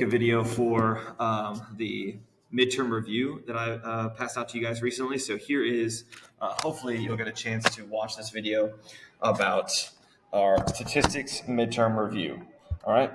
A video for the midterm review that I passed out to you guys recently. So here is, hopefully you'll get a chance to watch this video about our statistics midterm review. All right.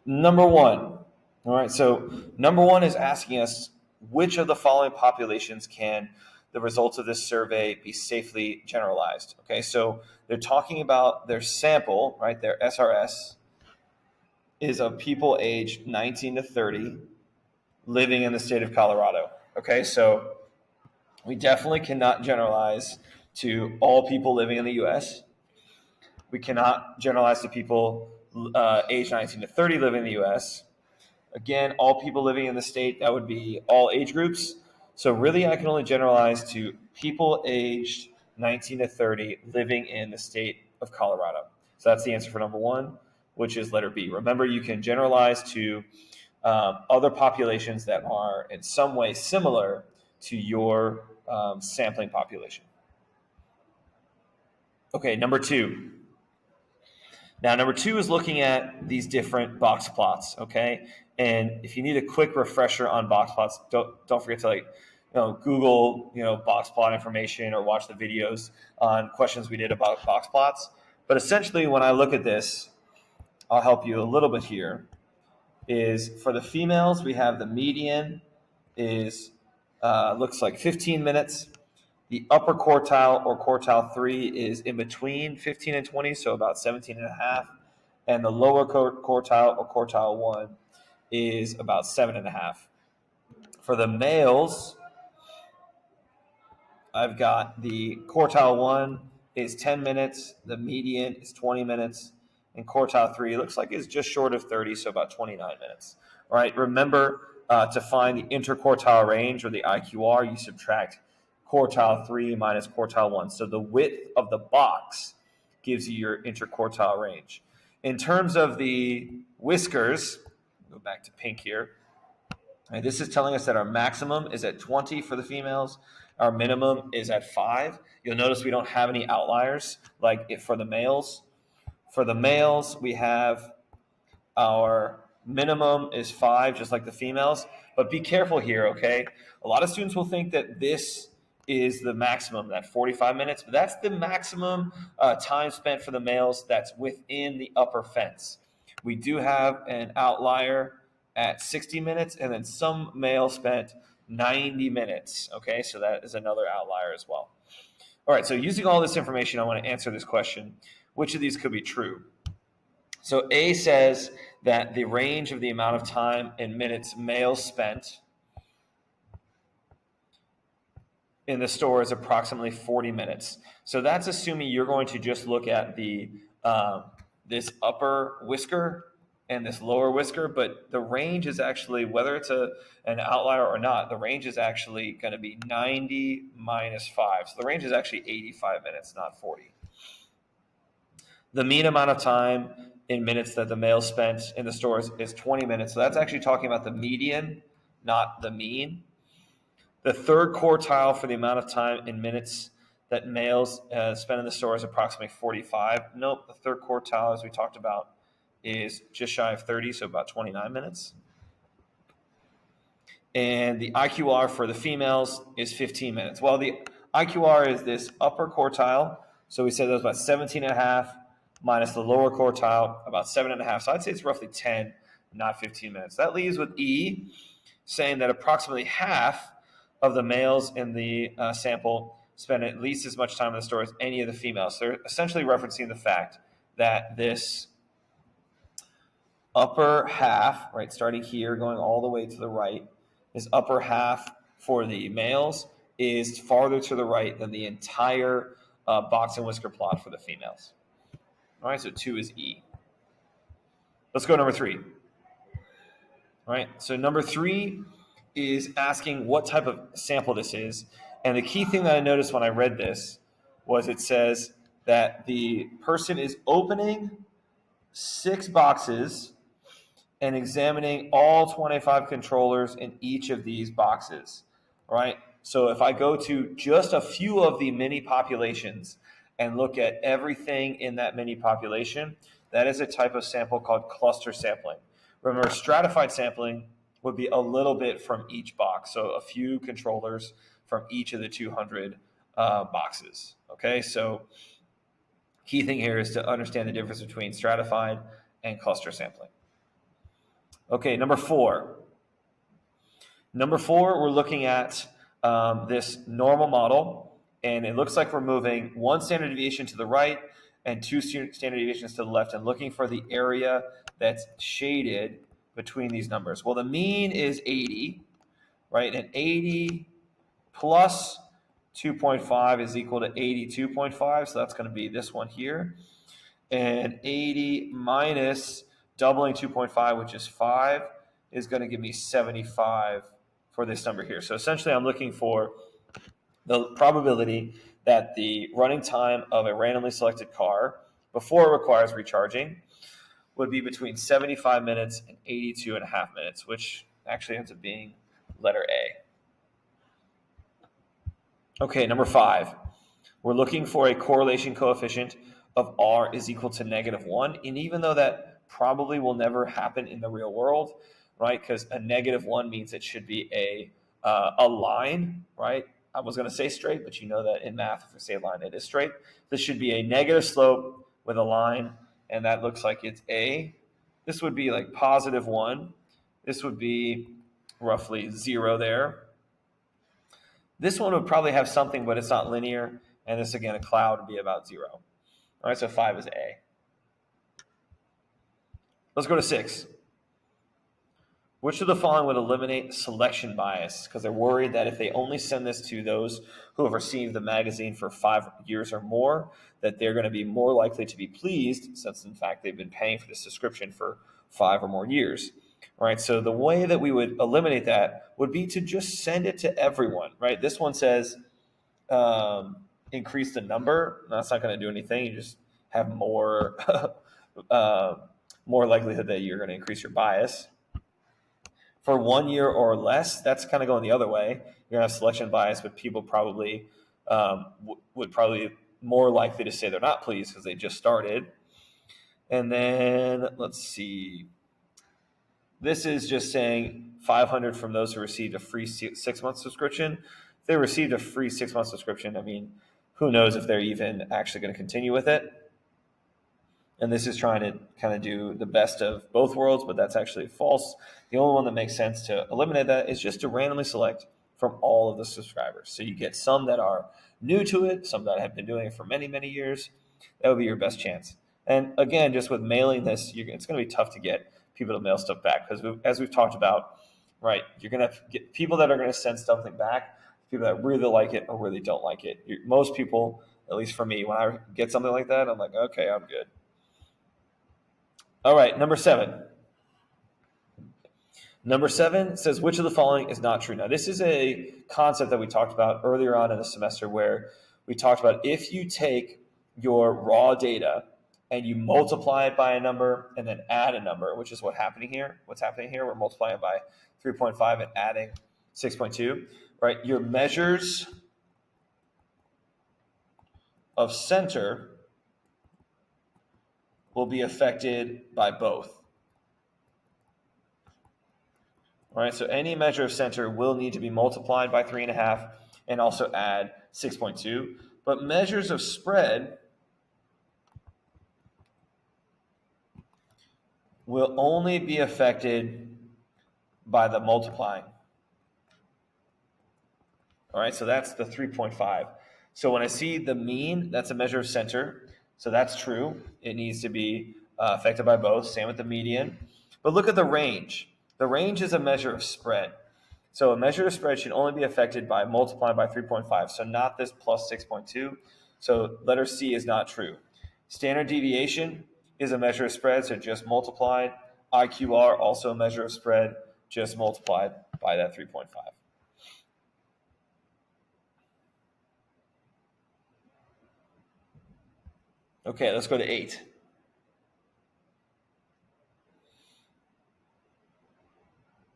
Number one. All right. So number one is asking us which of the following populations can the results of this survey be safely generalized. Okay. So they're talking about their sample, right? Their SRS is of people aged 19 to 30 living in the state of Colorado. Okay, so we definitely cannot generalize to all people living in the U.S. We cannot generalize to people aged 19 to 30 living in the U.S. Again, all people living in the state, that would be all age groups. So really, I can only generalize to people aged 19 to 30 living in the state of Colorado. So that's the answer for number one, which is letter B. Remember, you can generalize to other populations that are in some way similar to your sampling population. Okay, number two. Now, number two is looking at these different box plots, okay? And if you need a quick refresher on box plots, don't forget to Google, box plot information or watch the videos on questions we did about box plots. But essentially, when I look at this, I'll help you a little bit here, is for the females, we have the median is looks like 15 minutes. The upper quartile or quartile 3 is in between 15 and 20, so about 17 and a half. And the lower quartile or quartile 1 is about 7 and a half. For the males, I've got the quartile 1 is 10 minutes, the median is 20 minutes, and quartile 3 looks like it's just short of 30, so about 29 minutes. All right, remember to find the interquartile range or the IQR, you subtract quartile 3 minus quartile 1. So the width of the box gives you your interquartile range. In terms of the whiskers, go back to pink here. And this is telling us that our maximum is at 20 for the females. Our minimum is at 5. You'll notice we don't have any outliers like for the males. For the males, we have our minimum is 5, just like the females. But be careful here, okay? A lot of students will think that this is the maximum, that 45 minutes, but that's the maximum time spent for the males that's within the upper fence. We do have an outlier at 60 minutes, and then some males spent 90 minutes, okay? So that is another outlier as well. All right, so using all this information, I want to answer this question. Which of these could be true? So A says that the range of the amount of time in minutes males spent in the store is approximately 40 minutes. So that's assuming you're going to just look at the this upper whisker and this lower whisker, but the range is actually, whether it's an outlier or not, the range is actually going to be 90 minus 5. So the range is actually 85 minutes, not 40. The mean amount of time in minutes that the males spent in the stores is 20 minutes. So that's actually talking about the median, not the mean. The third quartile for the amount of time in minutes that males spend in the store is approximately 45. Nope, the third quartile, as we talked about, is just shy of 30, so about 29 minutes. And the IQR for the females is 15 minutes. Well, the IQR is this upper quartile, so we said that was about 17 and a half, minus the lower quartile, about 7.5. So I'd say it's roughly 10, not 15 minutes. That leaves with E, saying that approximately half of the males in the sample spend at least as much time in the store as any of the females. So they're essentially referencing the fact that this upper half, right, starting here, going all the way to the right, this upper half for the males is farther to the right than the entire box and whisker plot for the females. All right, so 2 is E. Let's go to number 3. All right, so number 3 is asking what type of sample this is. And the key thing that I noticed when I read this was it says that the person is opening 6 boxes and examining all 25 controllers in each of these boxes. All right, so if I go to just a few of the mini populations and look at everything in that mini population, that is a type of sample called cluster sampling, Remember, stratified sampling would be a little bit from each box, so a few controllers from each of the 200 boxes. Okay, so key thing here is to understand the difference between stratified and cluster sampling. Okay, number four. Number four, we're looking at this normal model, and it looks like we're moving one standard deviation to the right and two standard deviations to the left and looking for the area that's shaded between these numbers. Well, the mean is 80, right? And 80 plus 2.5 is equal to 82.5, so that's going to be this one here. And 80 minus doubling 2.5, which is 5, is going to give me 75 for this number here. So essentially, I'm looking for the probability that the running time of a randomly selected car before it requires recharging would be between 75 minutes and 82.5 minutes, which actually ends up being letter A. Okay, number 5. We're looking for a correlation coefficient of R is equal to -1. And even though that probably will never happen in the real world, right? Because a -1 means it should be a line, right? I was going to say straight, but you know that in math, if we say a line, it is straight. This should be a negative slope with a line, and that looks like it's A. This would be like +1. This would be roughly 0 there. This one would probably have something, but it's not linear. And this, again, a cloud would be about 0. All right, so 5 is A. Let's go to 6. Which of the following would eliminate selection bias? Because they're worried that if they only send this to those who have received the magazine for 5 years or more, that they're going to be more likely to be pleased, since, in fact, they've been paying for this subscription for 5 or more years. All right, so the way that we would eliminate that would be to just send it to everyone, right? This one says increase the number. That's not going to do anything. You just have more, more likelihood that you're going to increase your bias. For 1 year or less, that's kind of going the other way. You're going to have selection bias, but people probably would probably more likely to say they're not pleased because they just started. And then let's see. This is just saying 500 from those who received a free 6-month subscription. If they received a free 6-month subscription, I mean, who knows if they're even actually going to continue with it. And this is trying to kind of do the best of both worlds, but that's actually false. The only one that makes sense to eliminate that is just to randomly select from all of the subscribers. So you get some that are new to it, some that have been doing it for many, many years. That would be your best chance. And again, just with mailing this, it's going to be tough to get people to mail stuff back because as we've talked about, right, you're going to get people that are going to send something back, people that really like it or really don't like it. Most people, at least for me, when I get something like that, I'm like, okay, I'm good. All right, number 7. Number 7 says, which of the following is not true? Now, this is a concept that we talked about earlier on in the semester where we talked about if you take your raw data and you multiply it by a number and then add a number, which is what's happening here. We're multiplying it by 3.5 and adding 6.2, right? Your measures of center will be affected by both. All right, so any measure of center will need to be multiplied by 3.5 and also add 6.2. But measures of spread will only be affected by the multiplying. All right, so that's the 3.5. So when I see the mean, that's a measure of center. So that's true. It needs to be affected by both. Same with the median. But look at the range. The range is a measure of spread. So a measure of spread should only be affected by multiplying by 3.5. So not this plus 6.2. So letter C is not true. Standard deviation is a measure of spread, so just multiplied. IQR, also a measure of spread, just multiplied by that 3.5. Okay, let's go to 8.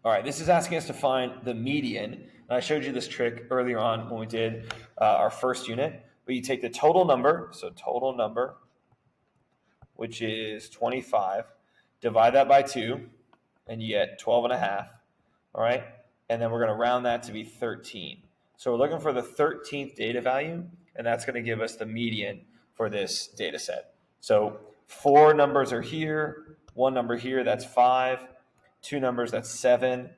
All right, this is asking us to find the median. And I showed you this trick earlier on when we did our first unit. But you take the total number, so total number, which is 25, divide that by 2, and you get 12 and a half, all right? And then we're going to round that to be 13. So we're looking for the 13th data value, and that's going to give us the median for this data set. So 4 numbers are here, 1 number here, that's 5, 2 numbers, that's 7,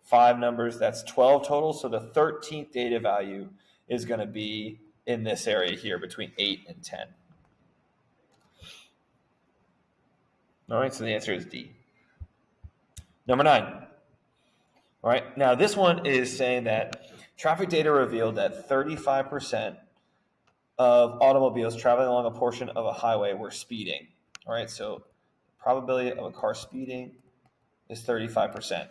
5 numbers, that's 12 total. So the 13th data value is going to be in this area here between 8 and 10. All right, so the answer is D. Number 9. All right, now this one is saying that traffic data revealed that 35% of automobiles traveling along a portion of a highway were speeding. All right, so probability of a car speeding is 35%.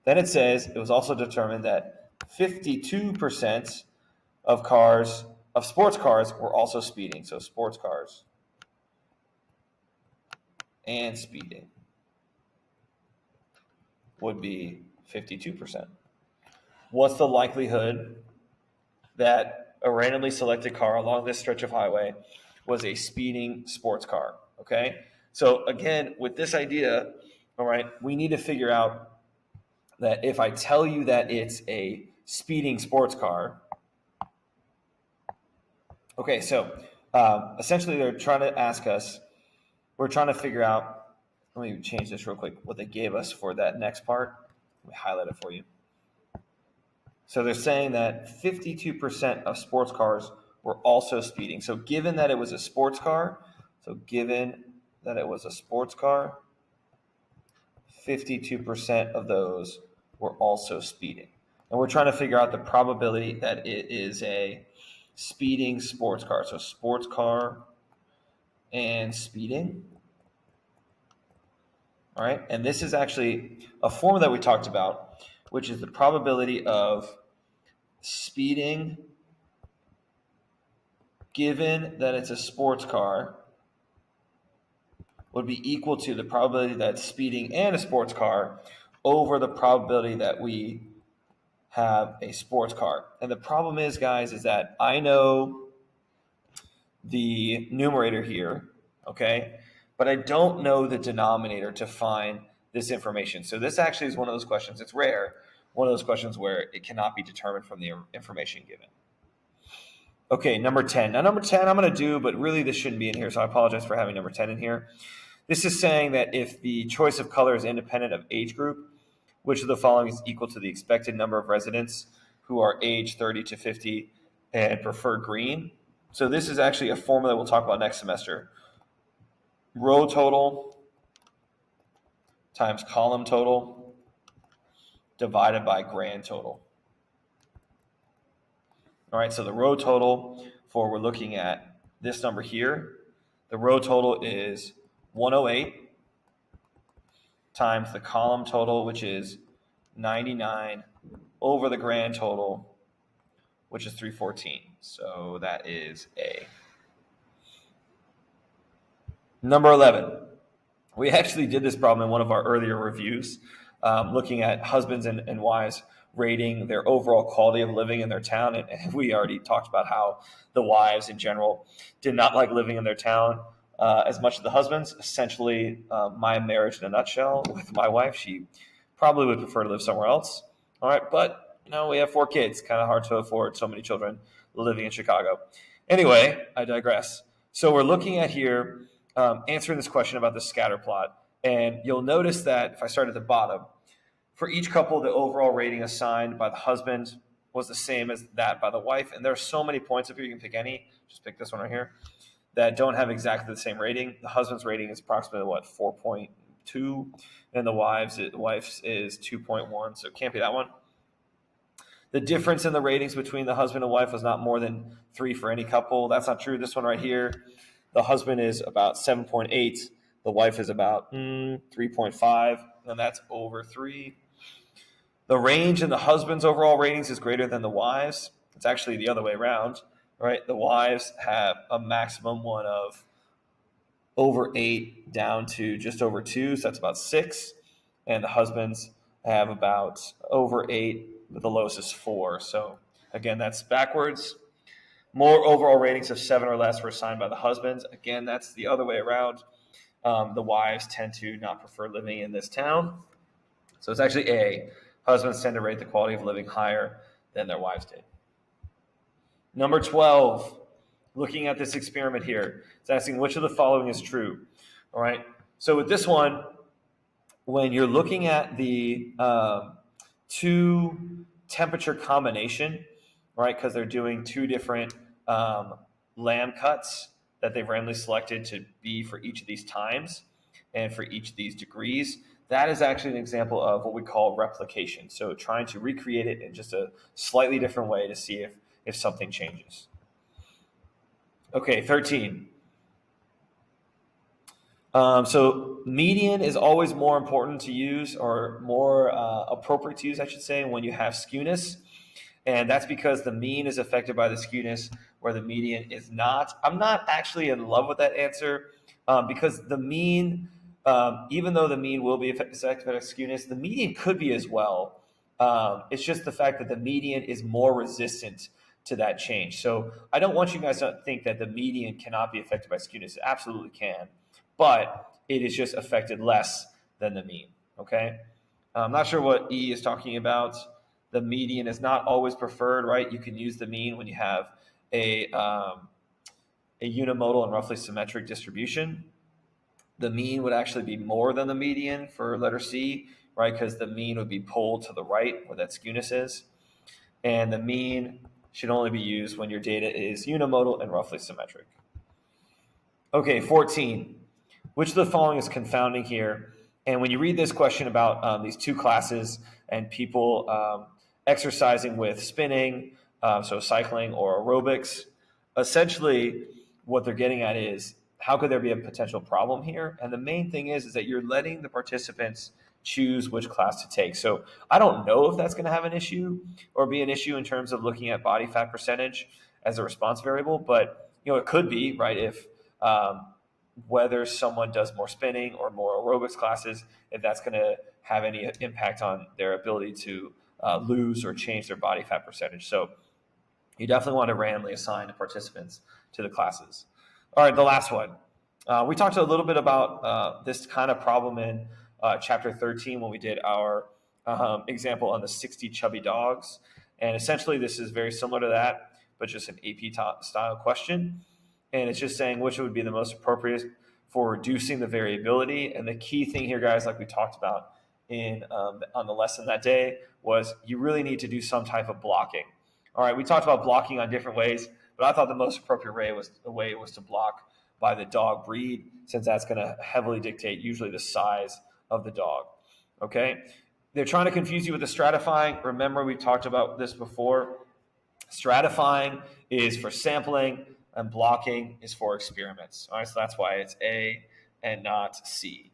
Then it says it was also determined that 52% of sports cars were also speeding. So sports cars and speeding would be 52%. What's the likelihood that a randomly selected car along this stretch of highway was a speeding sports car? Okay, so again, with this idea, all right, we need to figure out that if I tell you that it's a speeding sports car, okay, so essentially they're trying to ask us, we're trying to figure out, let me change this real quick, what they gave us for that next part. Let me highlight it for you. So they're saying that 52% of sports cars were also speeding. So given that it was a sports car, 52% of those were also speeding. And we're trying to figure out the probability that it is a speeding sports car. So sports car and speeding. All right, and this is actually a formula that we talked about, which is the probability of speeding given that it's a sports car would be equal to the probability that speeding and a sports car over the probability that we have a sports car. And the problem is, guys, is that I know the numerator here, okay, but I don't know the denominator to find this information. So this actually is one of those questions, it's rare, one of those questions where it cannot be determined from the information given. Okay, number 10. Now, number 10 I'm going to do, but really this shouldn't be in here, so I apologize for having number 10 in here. This is saying that if the choice of color is independent of age group, which of the following is equal to the expected number of residents who are age 30 to 50 and prefer green? So this is actually a formula we'll talk about next semester. Row total times column total divided by grand total. All right, so the row total we're looking at this number here, the row total is 108 times the column total, which is 99, over the grand total, which is 314. So that is A. Number 11. We actually did this problem in one of our earlier reviews, looking at husbands and wives rating their overall quality of living in their town. And we already talked about how the wives in general did not like living in their town as much as the husbands. Essentially, my marriage in a nutshell with my wife, she probably would prefer to live somewhere else. All right, but we have 4 kids. Kind of hard to afford so many children living in Chicago. Anyway, I digress. So we're looking at here, answering this question about the scatter plot. And you'll notice that if I start at the bottom, for each couple, the overall rating assigned by the husband was the same as that by the wife. And there are so many points up here, you can pick any, just pick this one right here, that don't have exactly the same rating. The husband's rating is approximately, 4.2, and the wife's is 2.1, so it can't be that one. The difference in the ratings between the husband and wife was not more than 3 for any couple. That's not true. This one right here, the husband is about 7.8, the wife is about 3.5, and that's over 3. The range in the husband's overall ratings is greater than the wives'. It's actually the other way around, right? The wives have a maximum one of over 8 down to just over 2, so that's about 6. And the husbands have about over 8, but the lowest is 4. So again, that's backwards. More overall ratings of 7 or less were assigned by the husbands. Again, that's the other way around. The wives tend to not prefer living in this town. So it's actually A. Husbands tend to rate the quality of living higher than their wives did. Number 12, looking at this experiment here, it's asking which of the following is true. All right. So with this one, when you're looking at the two temperature combination, right, because they're doing two different lamb cuts that they've randomly selected to be for each of these times and for each of these degrees, that is actually an example of what we call replication. So trying to recreate it in just a slightly different way to see if something changes. Okay, 13. So median is always more important to use, or more appropriate to use, I should say, when you have skewness. And that's because the mean is affected by the skewness, where the median is not. I'm not actually in love with that answer because the mean, even though the mean will be affected by skewness, the median could be as well. It's just the fact that the median is more resistant to that change. So I don't want you guys to think that the median cannot be affected by skewness. It absolutely can, but it is just affected less than the mean. Okay, I'm not sure what E is talking about. The median is not always preferred, right? You can use the mean when you have a unimodal and roughly symmetric distribution. The mean would actually be more than the median for letter C, right? Because the mean would be pulled to the right where that skewness is. And the mean should only be used when your data is unimodal and roughly symmetric. Okay, 14. Which of the following is confounding here? And when you read this question about these two classes and people exercising with spinning, so cycling or aerobics, essentially what they're getting at is how could there be a potential problem here? And the main thing is that you're letting the participants choose which class to take. So I don't know if that's going to have an issue or be an issue in terms of looking at body fat percentage as a response variable, but it could be, right, if whether someone does more spinning or more aerobics classes, if that's going to have any impact on their ability to lose or change their body fat percentage. So you definitely want to randomly assign the participants to the classes. All right, the last one. We talked a little bit about this kind of problem in chapter 13 when we did our example on the 60 chubby dogs. And essentially this is very similar to that, but just an AP style question. And it's just saying which would be the most appropriate for reducing the variability. And the key thing here, guys, like we talked about in on the lesson that day, was you really need to do some type of blocking. All right, we talked about blocking on different ways, but I thought the most appropriate way was to block by the dog breed, since that's going to heavily dictate usually the size of the dog. Okay, they're trying to confuse you with the stratifying. Remember, we talked about this before. Stratifying is for sampling, and blocking is for experiments. All right, so that's why it's A and not C.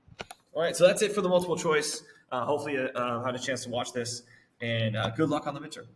All right, so that's it for the multiple choice. Hopefully you had a chance to watch this, and good luck on the midterm.